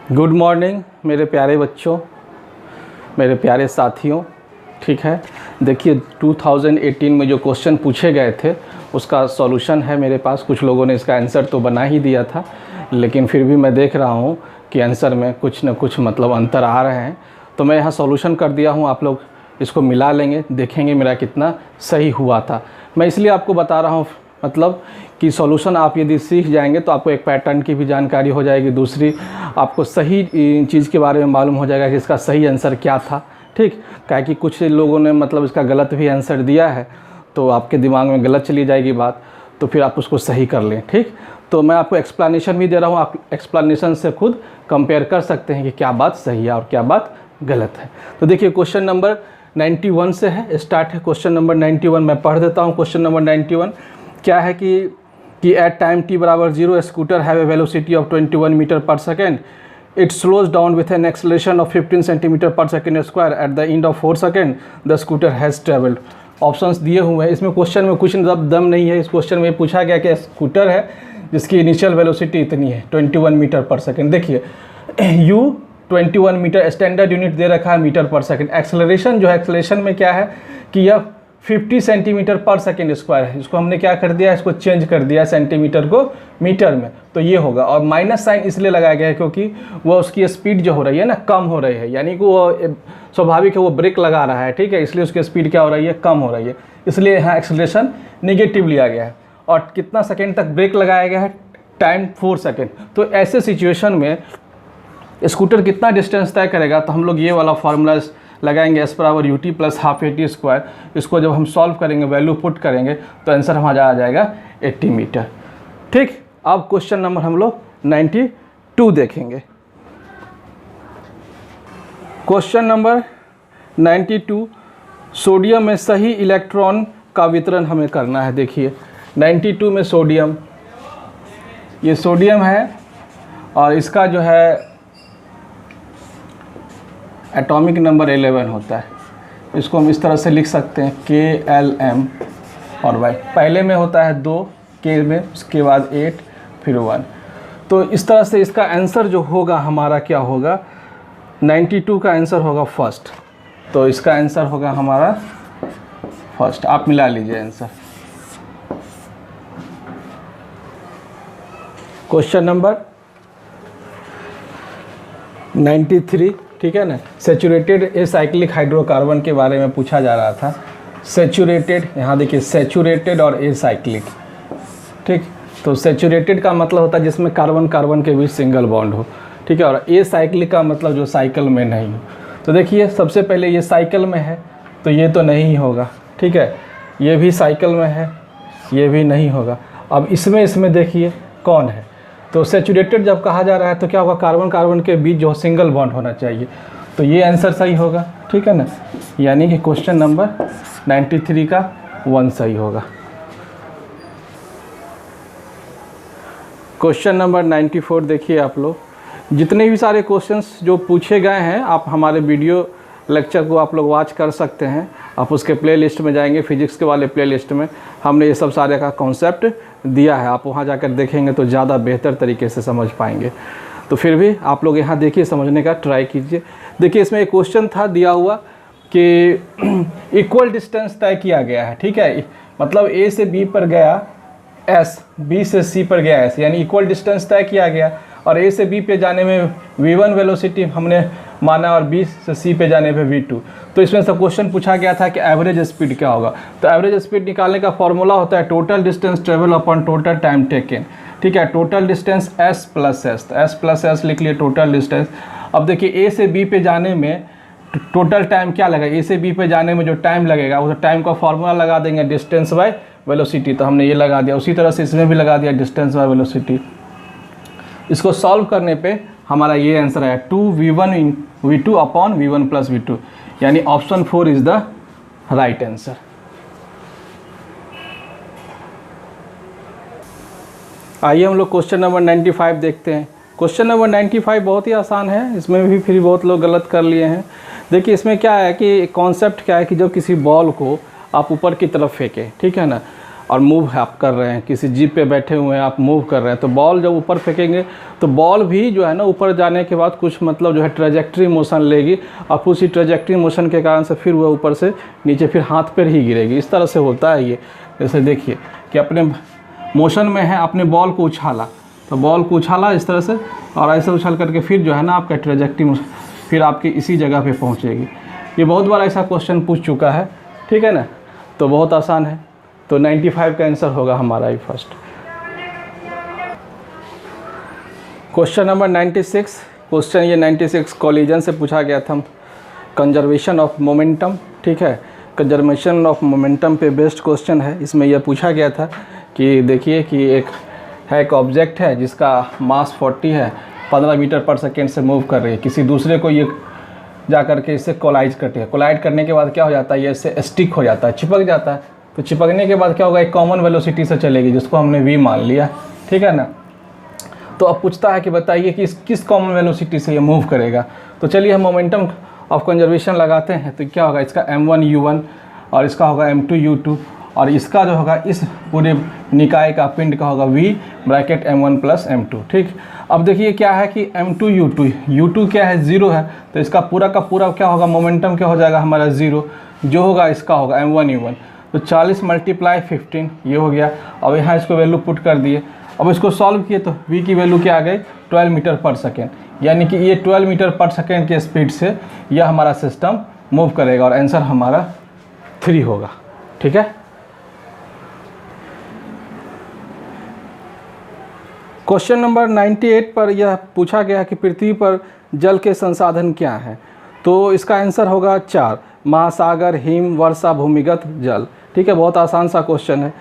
Good morning मेरे प्यारे बच्चों, मेरे प्यारे साथियों। ठीक है, देखिए 2018 में जो क्वेश्चन पूछे गए थे उसका सॉल्यूशन है मेरे पास। कुछ लोगों ने इसका आंसर तो बना ही दिया था, लेकिन फिर भी मैं देख रहा हूँ कि आंसर में कुछ न कुछ मतलब अंतर आ रहे हैं, तो मैं यहाँ सॉल्यूशन कर दिया हूँ। आप लोग इसको मिला लेंगे, देखेंगे मेरा कितना सही हुआ था। मैं इसलिए आपको बता रहा हूँ मतलब कि सॉल्यूशन आप यदि सीख जाएंगे तो आपको एक पैटर्न की भी जानकारी हो जाएगी, दूसरी आपको सही चीज़ के बारे में मालूम हो जाएगा कि इसका सही आंसर क्या था। ठीक, क्या कि कुछ लोगों ने मतलब इसका गलत भी आंसर दिया है, तो आपके दिमाग में गलत चली जाएगी बात, तो फिर आप उसको सही कर लें। ठीक, तो मैं आपको एक्सप्लेनेशन भी दे रहा हूँ, आप एक्सप्लेनेशन से खुद कंपेयर कर सकते हैं कि क्या बात सही है और क्या बात गलत है। तो देखिए क्वेश्चन नंबर 91 से है, स्टार्ट है क्वेश्चन नंबर 91। मैं पढ़ देता हूँ क्वेश्चन नंबर 91 क्या है कि एट टाइम t बराबर 0 scooter have a velocity of 21 metre per second. It slows down with an acceleration of 15 centimetre per second square. At the end of 4 second the scooter has travelled. Options दिए हुए हैं। इसमें question में कुछ दम नहीं है। इस क्वेश्चन में पूछा गया कि स्कूटर है जिसकी इनिशियल वेलोसिटी इतनी है 21 मीटर पर सेकेंड। देखिए u 21 मीटर स्टैंडर्ड यूनिट दे रखा है मीटर पर सेकेंड। एक्सेलरेशन जो है, एक्सेलरेशन में क्या है कि यह 50 सेंटीमीटर पर सेकेंड स्क्वायर है। इसको हमने क्या कर दिया, इसको चेंज कर दिया सेंटीमीटर को मीटर में, तो ये होगा। और माइनस साइन इसलिए लगाया गया है क्योंकि वो उसकी स्पीड जो हो रही है ना कम हो रही है, यानी कि वो स्वाभाविक है, वो ब्रेक लगा रहा है। ठीक है, इसलिए उसकी स्पीड क्या हो रही है, कम हो रही है, इसलिए यहाँ एक्सेलरेशन नेगेटिव लिया गया है। और कितना सेकेंड तक ब्रेक लगाया गया है, टाइम 4 सेकेंड। तो ऐसे सिचुएशन में स्कूटर कितना डिस्टेंस तय करेगा, तो हम लोग ये वाला फार्मूला लगाएंगे s बराबर ut plus half AT square. इसको जब हम सॉल्व करेंगे, वैल्यू पुट करेंगे, तो आंसर हमारा आ जाएगा 80 मीटर। ठीक, अब क्वेश्चन नंबर हम लोग 92 देखेंगे। क्वेश्चन नंबर 92, सोडियम में सही इलेक्ट्रॉन का वितरण हमें करना है। देखिए 92 में सोडियम, ये सोडियम है और इसका जो है एटॉमिक नंबर 11 होता है। इसको हम इस तरह से लिख सकते हैं KLM और Y। पहले में होता है 2, K में, उसके बाद 8, फिर 1। तो इस तरह से इसका आंसर जो होगा हमारा क्या होगा, 92 का आंसर होगा फर्स्ट। तो इसका आंसर होगा हमारा फर्स्ट। आप मिला लीजिए आंसर। क्वेश्चन नंबर 93, ठीक है ना, सेचुरेटेड एसाइक्लिक हाइड्रोकार्बन के बारे में पूछा जा रहा था। सेचुरेटेड, यहाँ देखिए सेचुरेटेड और एसाइक्लिक। ठीक, तो सेचुरेटेड का मतलब होता है जिसमें कार्बन कार्बन के बीच सिंगल बॉन्ड हो। ठीक है, और एसाइक्लिक का मतलब जो साइकिल में नहीं हो। तो देखिए सबसे पहले ये साइकिल में है तो ये तो नहीं होगा। ठीक है, ये भी साइकिल में है, ये भी नहीं होगा। अब इसमें देखिए कौन है, तो सेचुरेटेड जब कहा जा रहा है तो क्या होगा, कार्बन कार्बन के बीच जो सिंगल बॉन्ड होना चाहिए, तो ये आंसर सही होगा। ठीक है ना, यानी कि क्वेश्चन नंबर 93 का 1 सही होगा। क्वेश्चन नंबर 94 देखिए आप लोग, जितने भी सारे क्वेश्चंस जो पूछे गए हैं आप हमारे वीडियो लेक्चर को आप लोग वॉच कर सकते हैं। आप उसके प्लेलिस्ट में जाएंगे, फिजिक्स के वाले प्लेलिस्ट में हमने ये सब सारे का कॉन्सेप्ट दिया है। आप वहाँ जाकर देखेंगे तो ज़्यादा बेहतर तरीके से समझ पाएंगे। तो फिर भी आप लोग यहाँ देखिए, समझने का ट्राई कीजिए। देखिए इसमें एक क्वेश्चन था दिया हुआ कि इक्वल डिस्टेंस तय किया गया है। ठीक है, मतलब A से B पर गया S, B से C पर गया S, यानी इक्वल डिस्टेंस तय किया गया। और A से B पे जाने में V1 वेलोसिटी हमने माना और B से C पे जाने पे V2। तो इसमें सब क्वेश्चन पूछा गया था कि एवरेज स्पीड क्या होगा। तो एवरेज स्पीड निकालने का फॉर्मूला होता है total distance travel upon total time taken. ठीक है, total distance S plus S, तो S प्लस S लिख लिए टोटल डिस्टेंस। अब देखिए A से B पे जाने में टोटल टाइम क्या लगेगा, A से B पे जाने में जो टाइम लगेगा उस टाइम का फॉर्मूला लगा देंगे डिस्टेंस बाय वेलोसिटी। तो हमने ये लगा दिया, उसी तरह से इसमें भी लगा दिया डिस्टेंस बाय वेलोसिटी। इसको सॉल्व करने पे हमारा ये आंसर आया 2V1 V2 upon V1 plus V2, यानी option 4 is the right answer. आइए हम लोग क्वेश्चन नंबर 95 देखते हैं। क्वेश्चन नंबर 95 बहुत ही आसान है, इसमें भी फिर बहुत लोग गलत कर लिए हैं। देखिए इसमें क्या है कि कॉन्सेप्ट क्या है कि जब किसी बॉल को आप ऊपर की तरफ फेंकें, ठीक है ना, और मूव आप कर रहे हैं, किसी जीप पे बैठे हुए हैं, आप मूव कर रहे हैं, तो बॉल जब ऊपर फेंकेंगे तो बॉल भी जो है ना ऊपर जाने के बाद कुछ मतलब जो है ट्रेजेक्ट्री मोशन लेगी, और उसी ट्रेजेक्ट्री मोशन के कारण से फिर वह ऊपर से नीचे फिर हाथ पर ही गिरेगी। इस तरह से होता है ये। जैसे देखिए कि अपने मोशन में है, आपने बॉल को उछाला, तो बॉल को उछाला इस तरह से, और ऐसे उछाल करके फिर जो है ना आपका ट्रेजेक्ट्री फिर आपकी इसी जगह पे पहुंचेगी। ये बहुत बार ऐसा क्वेश्चन पूछ चुका है, ठीक है ना, तो बहुत आसान है। तो 95 का आंसर होगा हमारा ये फर्स्ट। क्वेश्चन नंबर 96, क्वेश्चन ये 96 कॉलिजन से पूछा गया था, कंजर्वेशन ऑफ मोमेंटम, ठीक है, कंजर्वेशन ऑफ मोमेंटम पे बेस्ड क्वेश्चन है। इसमें यह पूछा गया था कि देखिए कि एक ऑब्जेक्ट है जिसका मास 40 है, 15 मीटर पर सेकेंड से मूव कर रही है, किसी दूसरे को ये जा करके इससे कोलाइज करती है। कोलाइड करने के बाद क्या हो जाता है, ये इससे स्टिक हो जाता है, चिपक जाता है। तो चिपकने के बाद क्या होगा, एक कॉमन वेलोसिटी से चलेगी जिसको हमने v मान लिया, ठीक है ना। तो अब पूछता है कि बताइए कि किस कॉमन वेलोसिटी से ये मूव करेगा। तो चलिए हम मोमेंटम ऑफ कंजर्वेशन लगाते हैं। तो क्या होगा, इसका m1u1 और इसका होगा m2u2, और इसका जो होगा इस पूरे निकाय का पिंड का होगा v bracket m1 plus m2, ठीक। अब देखिए क्या है कि m2u2 क्या है, 0 है, तो इसका पूरा का पूरा क्या होगा, मोमेंटम क्या हो जाएगा हमारा 0, जो होगा इसका होगा m1u1। तो 40 × 15 ये हो गया। अब यहाँ इसको वैल्यू पुट कर दिए। अब इसको सॉल्व किए तो v की वैल्यू क्या आ गई, 12 मीटर पर सेकेंड, यानी कि ये 12 मीटर पर सेकेंड के स्पीड से यह हमारा सिस्टम मूव करेगा, और आंसर हमारा 3 होगा, ठीक है। क्वेश्चन नंबर 98 पर यह पूछा गया कि पृथ्वी पर जल के संसाधन क्या हैं। तो इसका आंसर होगा 4, महासागर, हिम, वर्षा, भूमिगत जल, ठीक है। बहुत आसान सा क्वेश्चन है।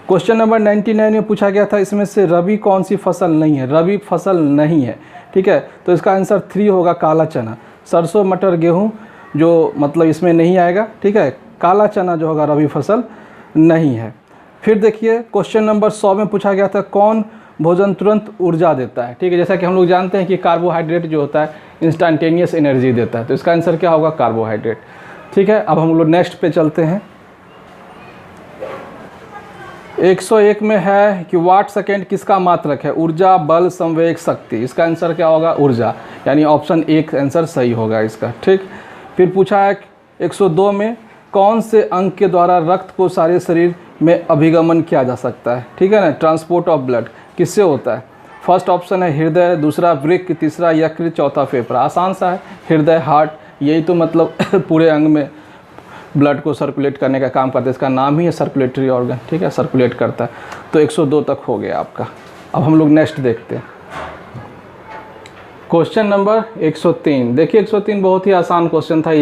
क्वेश्चन नंबर 99 में पूछा गया था इसमें से रबी कौन सी फसल नहीं है, रबी फसल नहीं है, ठीक है। तो इसका आंसर 3 होगा, काला चना। सरसों, मटर, गेहूँ जो मतलब इसमें नहीं आएगा, ठीक है। काला चना जो होगा रबी फसल नहीं है। फिर देखिए क्वेश्चन नंबर 100 में पूछा गया था कौन भोजन तुरंत ऊर्जा देता है, ठीक है। जैसा कि हम लोग जानते हैं कि कार्बोहाइड्रेट जो होता है इंस्टेंटेनियस एनर्जी देता है, तो इसका आंसर क्या होगा, कार्बोहाइड्रेट, ठीक है। अब हम लोग नेक्स्ट पे चलते हैं। 101 में है कि वाट सेकेंड किसका मात्रक है, ऊर्जा, बल, संवेग, शक्ति। इसका आंसर क्या होगा, ऊर्जा, यानी ऑप्शन 1 आंसर सही होगा इसका, ठीक। फिर पूछा है 102 में कौन से अंग के द्वारा रक्त को सारे शरीर में अभिगमन किया जा सकता है, ठीक है ना, ट्रांसपोर्ट ऑफ ब्लड किससे होता है। फर्स्ट ऑप्शन है हृदय, दूसरा वृक्क, तीसरा यकृत, चौथा फेफड़ा। आसान सा है, हृदय, हार्ट, यही तो मतलब पूरे अंग में ब्लड को सर्कुलेट करने का काम करता है, इसका नाम ही है सर्कुलेटरी ऑर्गन, ठीक है, सर्कुलेट करता है। तो 102 तक हो गया आपका। अब हम लोग नेक्स्ट देखते हैं क्वेश्चन नंबर 103। देखिए 103 बहुत ही आसान क्वेश्चन था,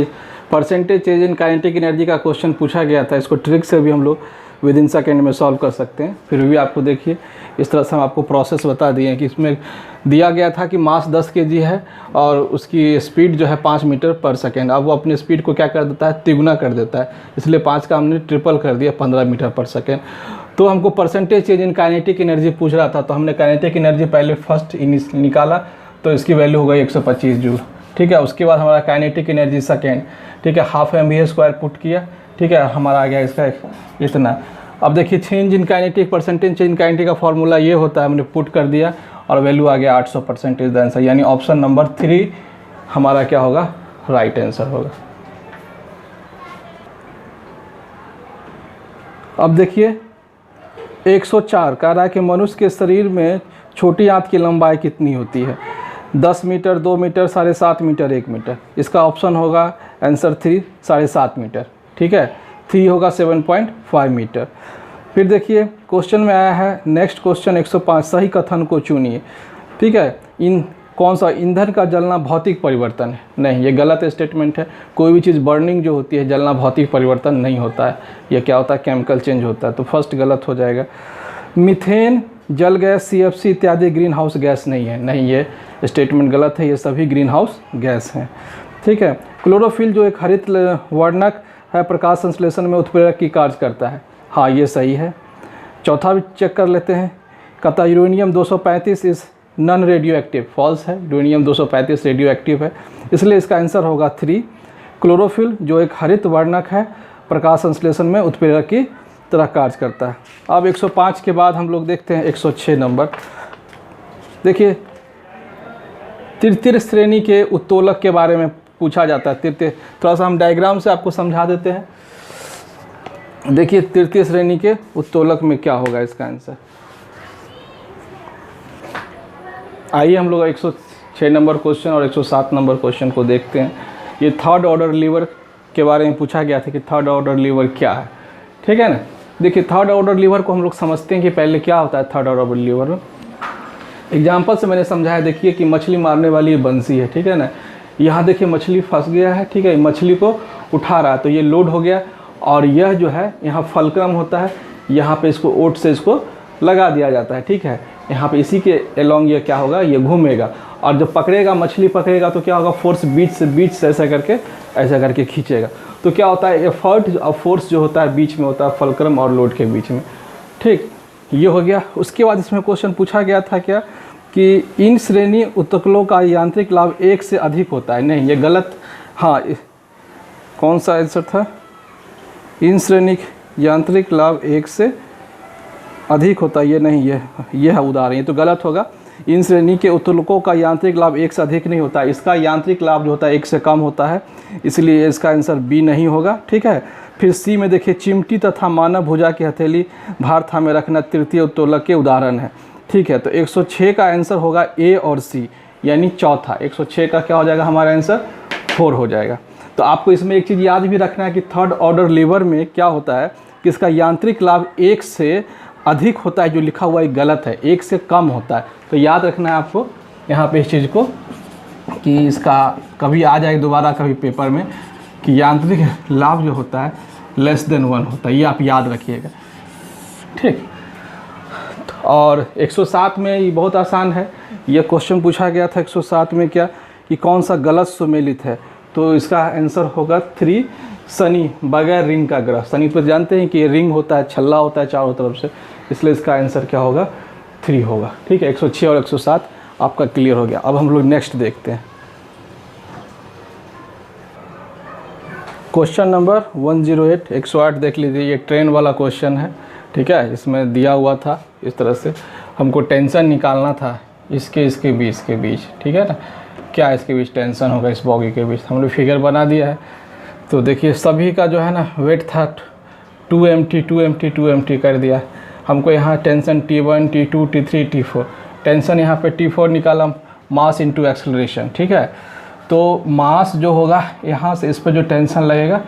percentage change in kinetic energy का क्वेश्चन पूछा गया था। इसको ट्रिक से भी हम लोग विद इन सेकेंड में सॉल्व कर सकते हैं। फिर भी आपको देखिए इस तरह से हम आपको प्रोसेस बता दिए हैं कि इसमें दिया गया था कि मास 10 kg है और उसकी स्पीड जो है 5 मीटर पर सेकेंड। अब वो अपनी स्पीड को क्या कर देता है, तिगुना कर देता है, इसलिए 5 का हमने ट्रिपल कर दिया, 15 मीटर पर सेकेंड। तो हमको percentage change in kinetic energy पूछ रहा था, तो हमने काइनेटिक एनर्जी पहले फर्स्ट निकाला, तो इसकी वैल्यू हो गई 125 जूल, ठीक है। उसके बाद हमारा काइनेटिक एनर्जी सेकेंड, ठीक है, हाफ mv² पुट किया, ठीक है, हमारा आ गया इसका इतना। अब देखिए change in kinetic, percentage change in kinetic का फॉर्मूला ये होता है, हमने पुट कर दिया और वैल्यू आ गया 800% इज द आंसर, यानी ऑप्शन नंबर 3 हमारा क्या होगा, राइट आंसर होगा। अब देखिए 104 कह रहा है कि मनुष्य के शरीर में छोटी आंत की लंबाई कितनी होती है, 10 मीटर, 2 मीटर, 7.5 मीटर, 1 मीटर। इसका ऑप्शन होगा आंसर 3, 7.5 मीटर, ठीक है। 3 होगा 7.5 मीटर। फिर देखिए क्वेश्चन में आया है नेक्स्ट क्वेश्चन 105, सही कथन को चुनिए, ठीक है। कौन सा ईंधन का जलना भौतिक परिवर्तन है, नहीं, ये गलत स्टेटमेंट है। कोई भी चीज़ बर्निंग जो होती है, जलना भौतिक परिवर्तन नहीं होता है, ये क्या होता है, केमिकल चेंज होता है, तो फर्स्ट गलत हो जाएगा। मीथेन, जल गैस, CFC इत्यादि ग्रीन हाउस गैस नहीं है, नहीं, ये स्टेटमेंट गलत है, ये सभी ग्रीन हाउस गैस हैं, ठीक है। क्लोरोफिल जो एक हरित वर्णक है, प्रकाश संश्लेषण में उत्प्रेरक की कार्य करता है, हाँ ये सही है। चौथा भी चेक कर लेते हैं, कहता यूरेनियम 235 इस नॉन रेडियो एक्टिव, फॉल्स है, यूरेनियम 235 रेडियो एक्टिव है, इसलिए इसका आंसर होगा 3। क्लोरोफिल जो एक हरित वर्णक है, प्रकाश संश्लेषण में उत्प्रेरक की तरह कार्य करता है। अब 105 के बाद हम लोग देखते हैं 106 नंबर। देखिए तृतीय श्रेणी के उत्तोलक के बारे में पूछा जाता है। तृतीय, थोड़ा सा हम डायग्राम से आपको समझा देते हैं। देखिए तृतीय श्रेणी के उत्तोलक में क्या होगा इसका आंसर। आइए हम लोग 106 नंबर क्वेश्चन और 107 नंबर क्वेश्चन को देखते हैं। ये थर्ड ऑर्डर लीवर के बारे में पूछा गया था कि थर्ड ऑर्डर लीवर क्या है, ठीक है ना। देखिए थर्ड ऑर्डर लीवर को हम लोग समझते हैं कि पहले क्या होता है थर्ड ऑर्डर लीवर में। एग्जाम्पल से मैंने समझाया, देखिए कि मछली मारने वाली ये बंसी है, ठीक है ना। यहाँ देखिए मछली फंस गया है, ठीक है, मछली को उठा रहा है तो ये लोड हो गया और यह जो है यहाँ फलक्रम होता है, यहाँ पे इसको ओट से इसको लगा दिया जाता है, ठीक है। यहाँ पे इसी के एलोंग ये क्या होगा, ये घूमेगा और जब पकड़ेगा, मछली पकड़ेगा तो क्या होगा, फोर्स बीच से ऐसा करके खींचेगा। तो क्या होता है, एफर्ट और फोर्स जो होता है बीच में होता है फलक्रम और लोड के बीच में, ठीक। ये हो गया। उसके बाद इसमें क्वेश्चन पूछा गया था क्या कि इन श्रेणी उत्तोलकों का यांत्रिक लाभ 1 से अधिक होता है। नहीं, ये गलत। हाँ, कौन सा आंसर था, इन श्रेणी यांत्रिक लाभ 1 से अधिक होता है, ये नहीं, ये है उदाहरण, ये तो गलत होगा। इन श्रेणी के उत्तोलकों का यांत्रिक लाभ 1 से अधिक नहीं होता, इसका यांत्रिक लाभ जो होता है 1 से कम होता है, इसलिए इसका आंसर बी नहीं होगा, ठीक है। फिर सी में देखिए चिमटी तथा मानव भुजा की हथेली भार थामे रखना तृतीय उत्तोलक के उदाहरण है, ठीक है। तो 106 का आंसर होगा ए और सी, यानी चौथा। 106 का क्या हो जाएगा, हमारा आंसर 4 हो जाएगा। तो आपको इसमें एक चीज़ याद भी रखना है कि थर्ड ऑर्डर लीवर में क्या होता है कि इसका यांत्रिक लाभ 1 से अधिक होता है, जो लिखा हुआ है गलत है, 1 से कम होता है। तो याद रखना है आपको यहाँ पे इस चीज़ को कि इसका कभी आ जाए दोबारा कभी पेपर में कि यांत्रिक लाभ जो होता है लेस देन 1 होता है, ये आप याद रखिएगा, ठीक। और 107 में ये बहुत आसान है। ये क्वेश्चन पूछा गया था 107 में क्या कि कौन सा गलत सुमेलित है, तो इसका आंसर होगा 3 शनि, बगैर रिंग का ग्रह। शनि तो जानते हैं कि ये रिंग होता है, छल्ला होता है चारों तरफ से, इसलिए इसका आंसर क्या होगा, 3 होगा, ठीक है। 106 और 107 आपका क्लियर हो गया। अब हम लोग नेक्स्ट देखते हैं क्वेश्चन नंबर 108। 108 देख लीजिए, ये ट्रेन वाला क्वेश्चन है, ठीक है। इसमें दिया हुआ था इस तरह से, हमको टेंशन निकालना था इसके बीच के बीच, ठीक है ना। क्या इसके बीच टेंशन होगा, इस बॉगी के बीच, हम लोग फिगर बना दिया है। तो देखिए सभी का जो है ना वेट था 2 mt कर दिया। हमको यहाँ tension T1 T2 T3 T4, tension यहाँ पे T4 निकाला, मास इंटू एक्सेलरेशन, ठीक है। तो मास जो होगा यहाँ से इस पर जो टेंशन लगेगा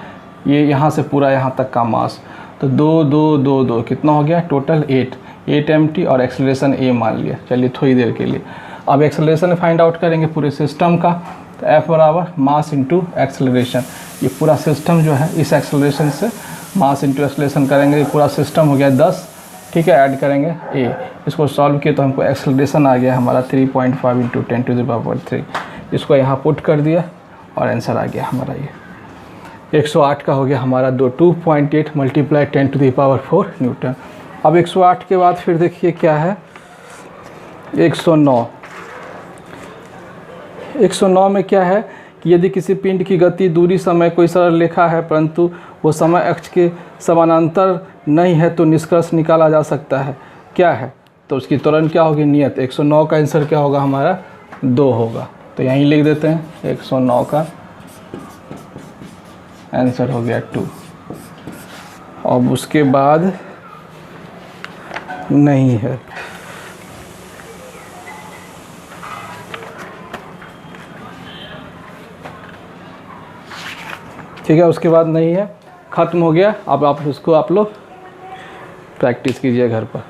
ये यहाँ से पूरा यहाँ तक का मास, तो 2 2 2 2 कितना हो गया टोटल 8 mt और एक्सेलरेशन a मान लिया। चलिए थोड़ी देर के लिए अब एक्सेलरेशन फाइंड आउट करेंगे पूरे सिस्टम का। तो F बराबर मास इंटू एक्सेलरेशन, ये पूरा सिस्टम जो है इस एक्सेलरेशन से मास इंटू एक्सेलरेशन करेंगे, ये पूरा सिस्टम हो गया 10, ठीक है। ऐड करेंगे a, इसको सॉल्व किए तो हमको एक्सेलरेशन आ गया हमारा 3.5 इंटू 10⁻³ इसको यहाँ पुट कर दिया और आंसर आ गया हमारा ये 108 का हो गया हमारा 2.8 × 10⁻⁴ न्यूटन। अब 108 के बाद फिर देखिए क्या है 109। 109 में क्या है कि यदि किसी पिंड की गति दूरी समय कोई सरल रेखा है परंतु वो समय अक्ष के समानांतर नहीं है तो निष्कर्ष निकाला जा सकता है, क्या है। तो उसकी तुरंत क्या होगी नियत। 109 का आंसर क्या होगा हमारा 2 होगा, तो यहीं लिख देते हैं 109 का आंसर हो गया 2। अब उसके बाद नहीं है, ठीक है, उसके बाद नहीं है, ख़त्म हो गया। अब आप उसको आप लोग प्रैक्टिस कीजिए घर पर।